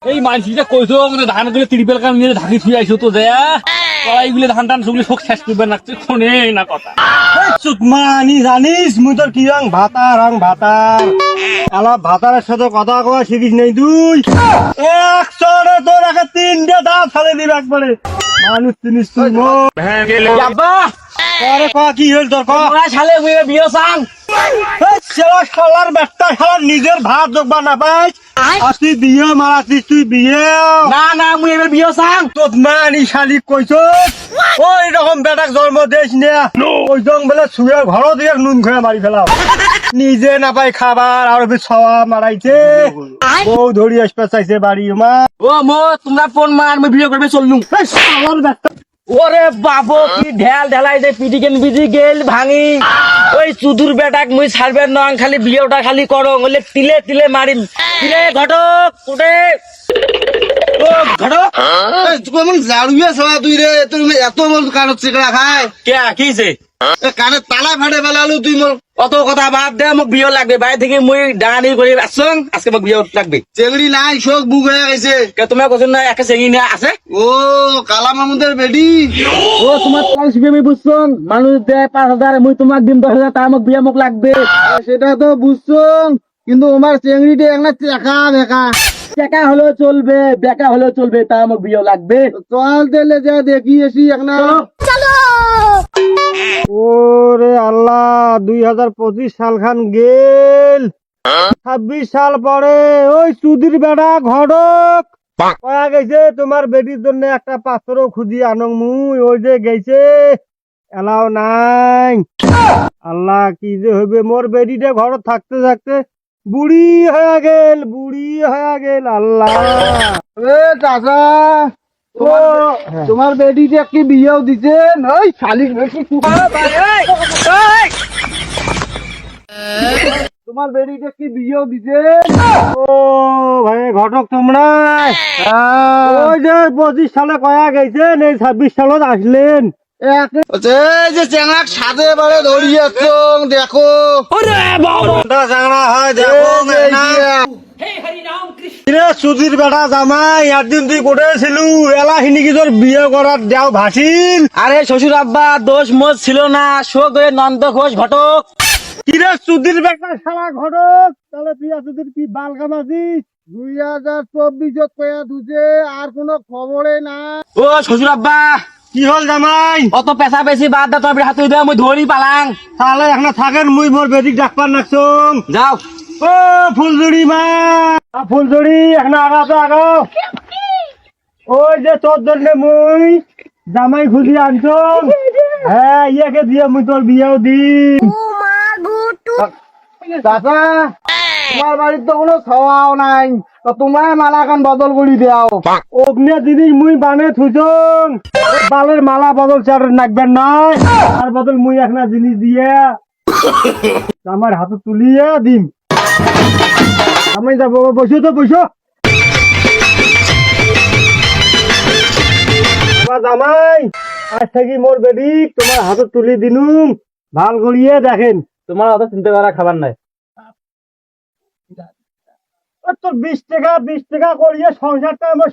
এই মানসিটা কইছো মানে ধান গুলো ত্রিপল কাম নিয়ে ঢাকি থুই আইছো তো দেয়া কড়াইগুলো ধান টান সবগুলো সব শেষ করবে না শোনে না কথা চুতমানি জানিস মুই তোর কি রং ভাতার আলা ভাতারের সাথে কথা কওয়া শিখিস নেই তুই একশোরে তোর একে তিনটে দাঁত ফেলে দিবে একবারে মানুষ চিনিস তুই আব্বা পরে ক কি হইল তোর ক তোমরা শালে হয়ে বিয়ে চাং শালার বেটা শালার নিজের ভাত যোগবা না পাইস আসি বিয়ে মারাছিস তুই বিয়ে না না মুই এবার বিয়ে চাং তোর মানি শালি কইছ ওই রকম বেটাক জন্ম দিস নে ওই জং বেলা শুয়ে ঘর দিয়ে নুন খেয়ে মারি ফেলাও নিজে না পাই খাবার আর ছওয়া মারাইছে বউ ধরি আসতে চাইছে বাড়ি মা ও মো তোমরা ফোন মার মুই বিয়ে করবে চললুম শালার বেটা ওরে বাবু কি ঢেল ঢেলাই দে পিটিকেন বিজি গেল ভাঙি ওই চুদুর বেটাক মুই ছাড়বেন নং খালি বিয়েটা খালি করো বলে তিলে তিলে মারিম তিলে ঘটক উঠে ও ঘটক তুই এমন জাড়ুয়া সবা তুই রে তুই এত বল কানত চিকড়া খায় কে কিছে কানে তালা ফাটে বেলালু তুই মোর অত কথা বাদ দে মোক বিয়ে লাগবে বাইরে থেকে মুই ডাঙানি করে আসছং আজকে মোক বিয়ে লাগবে চেংড়ি নাই শোক বুক হয়ে গেছে কে তোমার কোছেন না একে চেঙি না আছে ও কালা মামুদের বেডি ও তোমার কলস বিয়ে বুঝছং মানুষ দেয় 5,000 মুই তোমাক দিম 10,000 তা মোক বিয়ে মোক লাগবে সেটা তো বুঝছো কিন্তু আমার চেংড়িতে একটা চাকা বেকা টাকা হলেও চলবে বেকা হলেও চলবে তা মোক বিয়ে লাগবে চল তেলে যা দেখি এসি একটা ওরে আল্লাহ 2025 সাল খান গেল 26 সাল পরে ওই চুদির বেড়া ঘটক কয়া গেছে তোমার বেটির জন্য একটা পাথরও খুঁজি আনং মুই ওই যে গেছে এলাও নাই আল্লাহ কি যে হইবে মোর বেটিটা ঘর থাকতে থাকতে বুড়ি হয়ে গেল আল্লাহ এ চাচা তোমার বেডিতে কি বিয়েও দিছে ওই শালিক বেশি তোমার বেডিতে কি বিয়েও দিছে ও ভাই ঘটক তোমরা ওই যে 25 সালে কয়া গেছেন এই 26 সালত আসলেন যে চেঙ্গাক সাদে বারে ধরিয়েছ দেখো জানা হয় দেখো সুধীর বেটা জামাই একদিন তুই করেছিল এলা হিনি কি তোর বিয়ে করার দেও ভাসিল আরে শ্বশুর আব্বা দোষ মোজ ছিল না শোক হয়ে নন্দ ঘোষ ঘটক কিরে সুধীর বেটা শালা ঘটক তাহলে তুই সুধীর কি বাল কামাছিস 2024 কয়া দুজে আর কোনো খবরে না ও শ্বশুর আব্বা কি হল জামাই অত পেশা বেশি বাদ দা তোর হাতে দে মুই ধরি পালাং তাহলে এখন থাকেন মুই মোর বেদিক ডাকবার নাকছম যাও ও ফুলজুড়ি মা ফুলজুড়ি এখন আগাও ওই যে তোর জন্য মুই জামাই খুঁজি আনছম হ্যাঁ ইয়াকে দিয়ে মুই তোর বিয়েও দিম চাচা তোমার বাড়ির তো কোনো খাওয়াও নাই তো তোমার মালা খান বদল করে দেও অগ্নে জিনিস মুই বানে থুইছং বালের মালা বদল চার নাকবেন নয় আর বদল মুই একটা জিনিস দিয়ে আমার হাতে তুলিয়ে দিম আমি যাবো বসো তো বসো জামাই আজ থেকে মোর বেদি তোমার হাতে তুলি দিনুম ভাল করিয়ে দেখেন তোমার অত চিন্তা করা খাবার নাই তোর 20 টাকা করিয়ে সংসারটা আমার